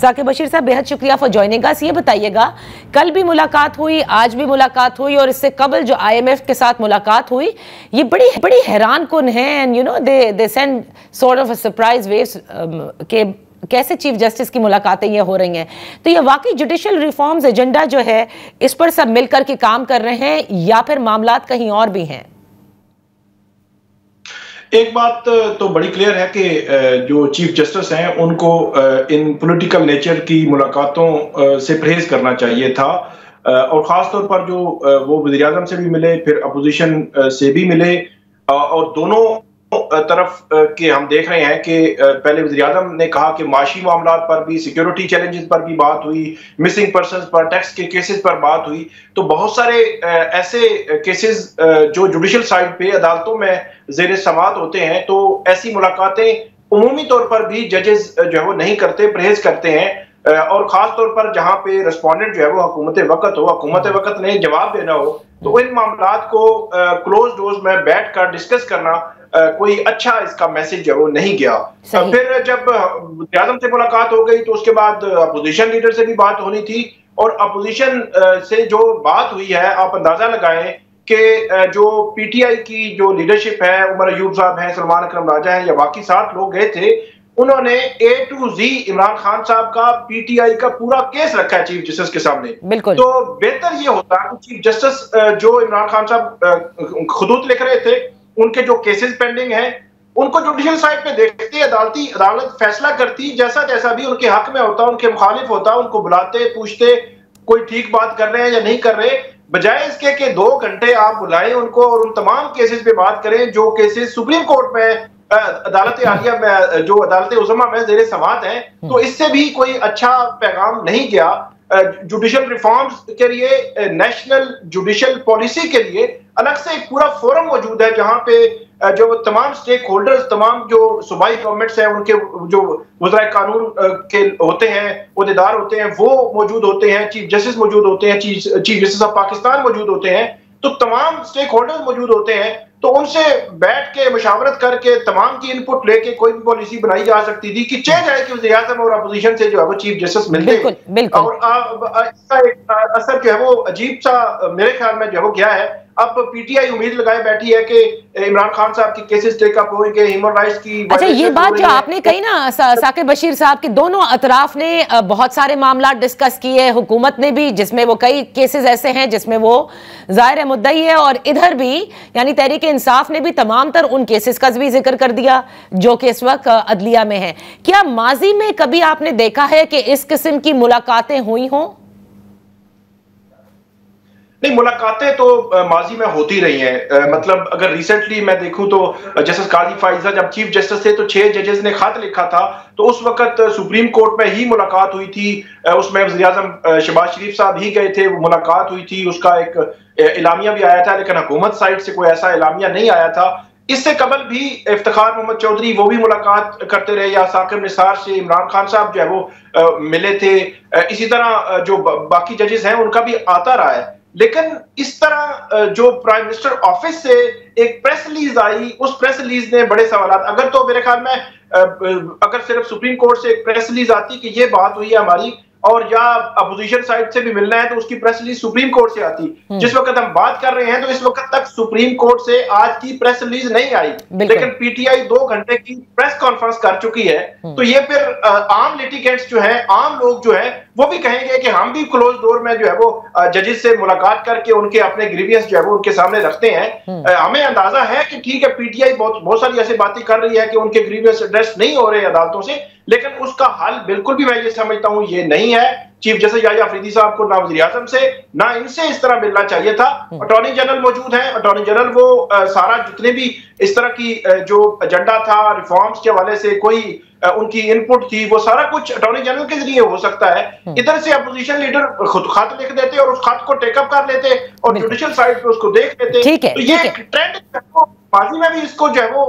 साकिब बशीर साहब, बेहद शुक्रिया फॉर जॉइनिंग अस। ये बताइएगा, कल भी मुलाकात हुई, आज भी मुलाकात हुई और इससे कबल जो IMF के साथ मुलाकात हुई, ये बड़ी हैरान कुन है। And you know they send sort of a surprise waves के कैसे चीफ जस्टिस की मुलाकातें ये हो रही हैं। तो ये वाकई जुडिशल रिफॉर्म्स एजेंडा जो है इस पर सब मिलकर के काम कर रहे हैं या फिर मामलात कहीं और भी हैं? एक बात तो बड़ी क्लियर है कि जो चीफ जस्टिस हैं उनको इन पॉलिटिकल नेचर की मुलाकातों से परहेज करना चाहिए था और ख़ास तौर पर जो वो वज़ीर आज़म से भी मिले, फिर अपोजिशन से भी मिले और दोनों तरफ के हम देख रहे हैं कि पहले वज़ीर आज़म ने कहा कि माशी मामलात पर भी, सिक्योरिटी चैलेंजेस पर भी बात हुई, मिसिंग पर्सन्स पर, टैक्स के केसेस पर बात हुई। तो बहुत सारे ऐसे केसेस जो जुडिशल साइड पे अदालतों में ज़ेर समाअत होते हैं, तो ऐसी मुलाकातें उमूमी तौर पर भी जजेस जो है वो नहीं करते, परहेज करते हैं और ख़ास तौर पर जहाँ पे रिस्पोंडेंट जो है वो हुकूमत वक़्त ने जवाब देना हो, तो इन मामलात को क्लोज डोर्स में बैठ कर डिस्कस करना कोई अच्छा इसका मैसेज है वो नहीं गया। फिर जब आज़म से मुलाकात हो गई तो उसके बाद अपोजिशन लीडर से भी बात होनी थी और अपोजिशन से जो बात हुई है, आप अंदाजा लगाएं कि जो PTI की जो लीडरशिप है, उमर अयूब साहब हैं, सलमान अकरम राजा हैं या बाकी 7 लोग गए थे, उन्होंने A to Z Imran Khan साहब का PTI का पूरा केस रखा है चीफ जस्टिस के सामने। बिल्कुल। तो बेहतर ये होता कि चीफ जस्टिस जो इमरान खान साहब खुदूत लिख रहे थे, उनके जो केसेस पेंडिंग हैं उनको जुडिशियल साइड पे देखते, अदालत फैसला करती, जैसा जैसा भी उनके हक में होता, उनके मुखालिफ होता, उनको बुलाते, पूछते कोई ठीक बात कर रहे हैं या नहीं कर रहे, बजाय इसके कि 2 घंटे आप बुलाएं उनको और उन तमाम केसेस पे बात करें जो केसेस सुप्रीम कोर्ट में, अदालत आलिया में, जो अदालत उज़मा में ज़ेर समाअत है। तो इससे भी कोई अच्छा पैगाम नहीं गया। जुडिशल रिफॉर्म्स के लिए, नेशनल जुडिशल पॉलिसी के लिए अलग से एक पूरा फोरम मौजूद है जहां पे जो तमाम स्टेक होल्डर्स, तमाम जो सूबाई गवर्नमेंट्स हैं, उनके जो वज़राए कानून के होते हैं, ओहदेदार होते हैं, वो मौजूद होते हैं, चीफ जस्टिस मौजूद होते हैं, चीफ जस्टिस ऑफ पाकिस्तान मौजूद होते हैं, तो तमाम स्टेक होल्डर्स मौजूद होते हैं। तो उनसे बैठ के मुशावरत करके तमाम की इनपुट लेके कोई भी पॉलिसी बनाई जा सकती थी कि चेंज आए कि वज़ीर आज़म और अपोजिशन से जो है वो चीफ जस्टिस मिलते हैं। और इसका एक असर जो है वो अजीब सा मेरे ख्याल में जो है वो गया है। अब PTI उम्मीद लगाए बैठी है कि इमरान खान साहब की केसेस टेकअप होंगे, ह्यूमन राइट्स की। अच्छा, ये बात जो आपने कही ना साकिब बशीर साहब की, दोनों अतराफ ने बहुत सारे मामला डिस्कस किए, हुकूमत ने भी, जिसमें वो कई केसेस ऐसे हैं जिसमें वो जाहिर है मुद्दई है, और इधर भी यानी तहरीक इंसाफ ने भी तमाम तर उन केसेस का भी जिक्र कर दिया जो कि इस वक्त अदलिया में है। क्या माजी में कभी आपने देखा है कि इस किस्म की मुलाकातें हुई हों? नहीं, मुलाकातें तो माजी में होती रही हैं। मतलब अगर रिसेंटली मैं देखूं तो जस्टिस काजी फाइजा जब चीफ जस्टिस थे तो 6 जजेस ने खत लिखा था, तो उस वक्त सुप्रीम कोर्ट में ही मुलाकात हुई थी। उसमें वज़ीर आज़म शहबाज शरीफ साहब ही गए थे, वो मुलाकात हुई थी, उसका एक इलामिया भी आया था, लेकिन हुकूमत साइड से कोई ऐसा इलामिया नहीं आया था। इससे कबल भी इफ्तिखार मोहम्मद चौधरी वो भी मुलाकात करते रहे, या साकिब निसार से इमरान खान साहब जो है वो मिले थे। इसी तरह जो बाकी जजेस हैं उनका भी आता रहा है। लेकिन इस तरह जो प्राइम मिनिस्टर ऑफिस से एक प्रेस रिलीज आई, उस प्रेस रिलीज ने बड़े सवालात, अगर तो मेरे ख्याल में अगर सिर्फ सुप्रीम कोर्ट से एक प्रेस रिलीज आती कि ये बात हुई है हमारी, और या अपोजिशन साइड से भी मिलना है तो उसकी प्रेस रिलीज सुप्रीम कोर्ट से आती। जिस वक्त हम बात कर रहे हैं तो इस वक्त तक सुप्रीम कोर्ट से आज की प्रेस रिलीज नहीं आई, लेकिन पीटीआई 2 घंटे की प्रेस कॉन्फ्रेंस कर चुकी है। तो ये फिर आम लिटिगेंट्स जो है, आम लोग जो है, वो भी कहेंगे कि हम भी क्लोज डोर में जो है वो जजेस से मुलाकात करके उनके अपने ग्रीवियंस जो है वो उनके सामने रखते हैं। हमें अंदाजा है कि ठीक है पीटीआई बहुत सारी ऐसी बातें कर रही है कि उनके ग्रीवियंस एड्रेस नहीं हो रहे अदालतों से, लेकिन उसका हल बिल्कुल भी मैं ये समझता हूं ये नहीं है। चीफ जस्टिस याहिया अफरीदी साहब को ना वज़ीर आज़म से ना इनसे इस तरह मिलना चाहिए था। अटॉर्नी जनरल मौजूद है, अटॉर्नी जनरल वो सारा जितने भी इस तरह की जो एजेंडा था रिफॉर्म्स के हवाले से कोई उनकी इनपुट थी, वो सारा कुछ अटॉर्नी जनरल के जरिए हो सकता है। इधर से अपोजिशन लीडर खुद खत लिख देते और उस खत को टेकअप कर लेते और जुडिशियल साइड पे उसको देख लेते। तो ये ट्रेंड माजी में भी इसको जो है वो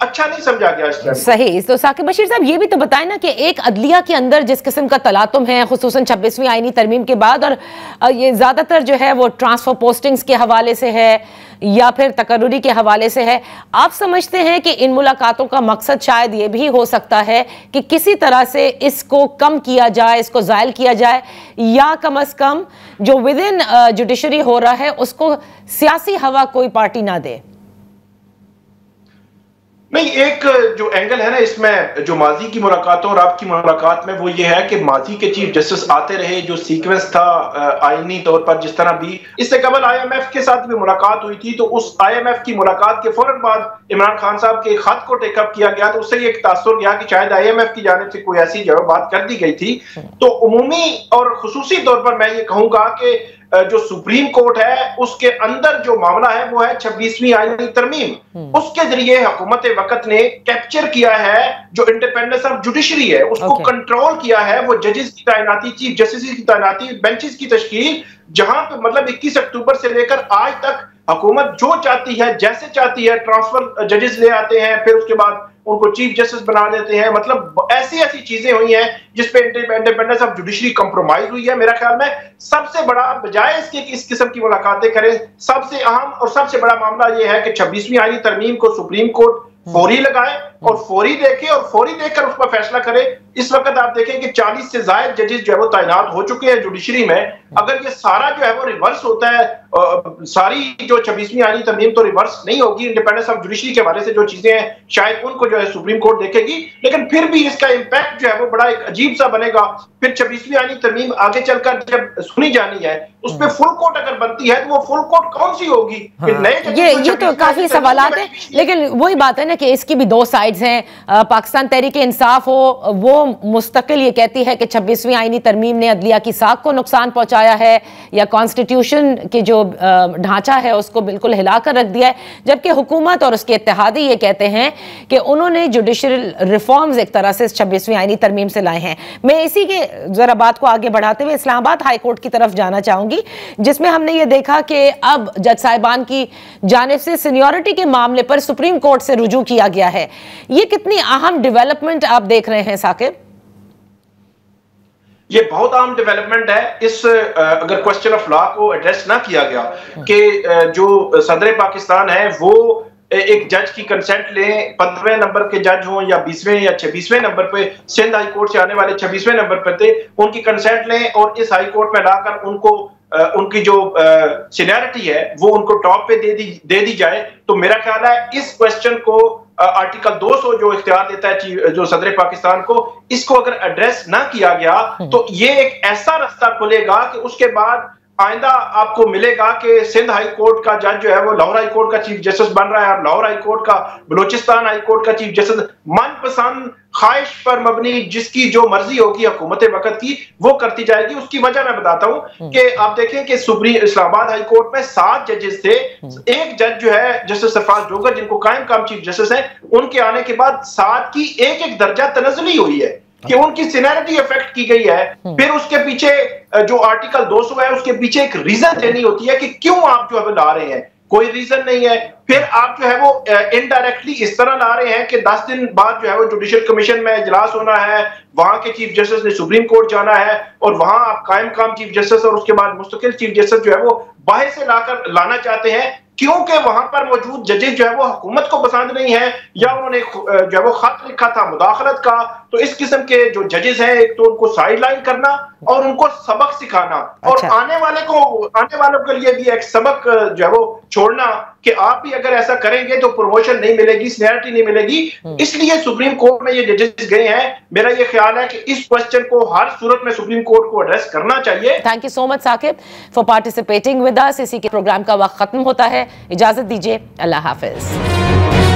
अच्छा नहीं समझा गया इस ट्रेंड। सही। तो साकिब बशीर साहब ये भी तो बताएं ना कि एक अदलिया के अंदर जिस किस्म का तलातुम है खुसूसन 26वीं आईनी तरमीम के बाद, और ये ज्यादातर जो है वो ट्रांसफर पोस्टिंग्स के हवाले से है या फिर तकर्रुरी के हवाले से है, आप समझते हैं कि इन मुलाकातों का मकसद शायद ये भी हो सकता है कि किसी तरह से इसको कम किया जाए, इसको ज़ायल किया जाए, या कम अज कम जो विद इन जुडिशरी हो रहा है उसको सियासी हवा कोई पार्टी ना दे? नहीं, एक जो एंगल है ना इसमें, जो माजी की मुलाकातों और आपकी मुलाकात में, वो ये है कि माजी के चीफ जस्टिस आते रहे, जो सीक्वेंस था आईनी तौर पर, जिस तरह भी इससे कबल आईएमएफ के साथ भी मुलाकात हुई थी, तो उस आईएमएफ की मुलाकात के फौरन बाद इमरान खान साहब के खत को टेकअप किया गया, तो उससे एक तासुर गया कि शायद आईएमएफ की जानिब से कोई ऐसी जगह बात कर दी गई थी। तो उमूमी और खुसूसी तौर पर मैं ये कहूंगा कि जो सुप्रीम कोर्ट है उसके अंदर जो मामला है वो है 26वीं आईनी तरमीम। उसके जरिए हुकूमत वक्त ने कैप्चर किया है जो इंडिपेंडेंस ऑफ जुडिशरी है, उसको कंट्रोल किया है। वो जजेस की तैनाती, चीफ जस्टिस की तैनाती, बेंचेस की तश्कील, जहां पे मतलब 21 अक्टूबर से लेकर आज तक हुकूमत जो चाहती है, जैसे चाहती है, ट्रांसफर जजेस ले आते हैं, फिर उसके बाद उनको चीफ जस्टिस बना देते हैं। मतलब ऐसी ऐसी चीजें हुई हैं जिसपे इंडिपेंडेंस ऑफ जुडिशरी कंप्रोमाइज हुई है। मेरा ख्याल में सबसे बड़ा, बजाय इसके कि इस किस्म की मुलाकातें करें, सबसे अहम और सबसे बड़ा मामला यह है कि 26वीं आईनी तरमीम को सुप्रीम कोर्ट फौरी लगाए और फौरी देखे और फौरी देखकर उस पर फैसला करे। इस वक्त आप देखें कि 40 से ज्यादा जजेस जो है वो तैनात हो चुके हैं जुडिशरी में। अगर ये सारा जो है वो रिवर्स होता है, सारी जो 26वीं आईनी तरमीम तो रिवर्स नहीं होगी, इंडिपेंडेंस ऑफ जुडिशरी के बारे से जो चीजें हैं शायद उनको जो है सुप्रीम कोर्ट देखेगी, लेकिन फिर भी इसका इम्पैक्ट जो है वो बड़ा एक अजीब सा बनेगा। फिर 26वीं आईनी तरमीम आगे चलकर जब सुनी जानी है उस पर फुल कोर्ट अगर बनती है तो वो फुल कोर्ट कौन सी होगी? ये तो काफी सवालात हैं, लेकिन वही बात है ना कि इसकी भी दो साइड्स हैं। पाकिस्तान तहरीक इंसाफ हो, वो मुस्तकिल ये कहती है कि 26वीं आईनी तरमीम ने अदलिया की साख को नुकसान पहुंचाया है या कॉन्स्टिट्यूशन की जो ढांचा है उसको बिल्कुल हिलाकर रख दिया है, जबकि हुकूमत और उसके इत्तेहादी ये कहते हैं कि उन्होंने जुडिशल रिफॉर्म्स एक तरह से 26वीं आईनी तरमीम से लाए हैं। मैं इसी के जरा बात को आगे बढ़ाते हुए इस्लामाबाद हाई कोर्ट की तरफ जाना चाहूंगी, जिसमें हमने ये देखा कि अब जज साहिबान की जानिब से सीनियरिटी के मामले पर सुप्रीम कोर्ट से रुजू किया गया है। ये कितनी अहम डेवलपमेंट आप देख रहे हैं साकिब? ये बहुत अहम डेवलपमेंट है। इस अगर क्वेश्चन ऑफ लॉ को एड्रेस ना किया गया कि जो सदर पाकिस्तान है वो एक जज की कंसेंट लें, 15वें नंबर के जज हों या 20वें या 26वें नंबर पे, सिंध हाई कोर्ट से आने वाले 26वें नंबर पे थे, उनकी कंसेंट लें और इस हाई कोर्ट में लाकर उनको उनकी जो सीनियरिटी है वो उनको टॉप पे दे दी जाए। तो मेरा ख्याल है इस क्वेश्चन को आर्टिकल 200 जो इख्तियार देता है जो सदर पाकिस्तान को, इसको अगर एड्रेस ना किया गया तो ये एक ऐसा रास्ता खुलेगा कि उसके बाद आइंदा आपको मिलेगा कि सिंध हाई कोर्ट का जज जो है वो लाहौर हाई कोर्ट का चीफ जस्टिस बन रहा है, और लाहौर हाई कोर्ट का बलोचिस्तान हाई कोर्ट का चीफ जस्टिस मनपसंद ख्वाहिश पर मबनी जिसकी जो मर्जी होगी हुकूमत वक्त की वो करती जाएगी। उसकी वजह मैं बताता हूं कि आप देखें कि इस्लामाबाद हाई कोर्ट में 7 जजेस थे, एक जज जो है जस्टिस सरफराज डोगर जिनको कायम काम चीफ जस्टिस है, उनके आने के बाद 7 की एक दर्जा तनज़ुली हुई है कि उनकी सीनियरिटी इफेक्ट की गई है। फिर उसके पीछे जो आर्टिकल 200 है उसके पीछे एक रीजन देनी होती है कि क्यों आप जो अब ला रहे हैं, कोई रीजन नहीं है। फिर आप जो है वो इनडायरेक्टली इस तरह ला रहे हैं कि 10 दिन बाद जो है वो जुडिशियल कमीशन में इजलास होना है, वहां के चीफ जस्टिस ने सुप्रीम कोर्ट जाना है और वहां आप कायम काम चीफ जस्टिस और उसके बाद मुस्तकिल चीफ जस्टिस जो है वो बाहर से लाना चाहते हैं, क्योंकि वहां पर मौजूद जजेस जो है वो हुकूमत को पसंद नहीं है या उन्होंने जो है वो खत लिखा था मुदाखलत का। तो इस किस्म के जो जजेस हैं, एक तो उनको साइडलाइन करना और उनको सबक सिखाना, और आने वालों के लिए भी एक सबक जो है वो छोड़ना कि आप भी अगर ऐसा करेंगे तो प्रमोशन नहीं मिलेगी, सीनियरिटी नहीं मिलेगी। इसलिए सुप्रीम कोर्ट में ये जजेस गए हैं। मेरा ये ख्याल है कि इस क्वेश्चन को हर सूरत में सुप्रीम कोर्ट को एड्रेस करना चाहिए। Thank you so much Saqib for participating with us. इसी के प्रोग्राम का वक्त खत्म होता है, इजाजत दीजिए, अल्लाह हाफिज।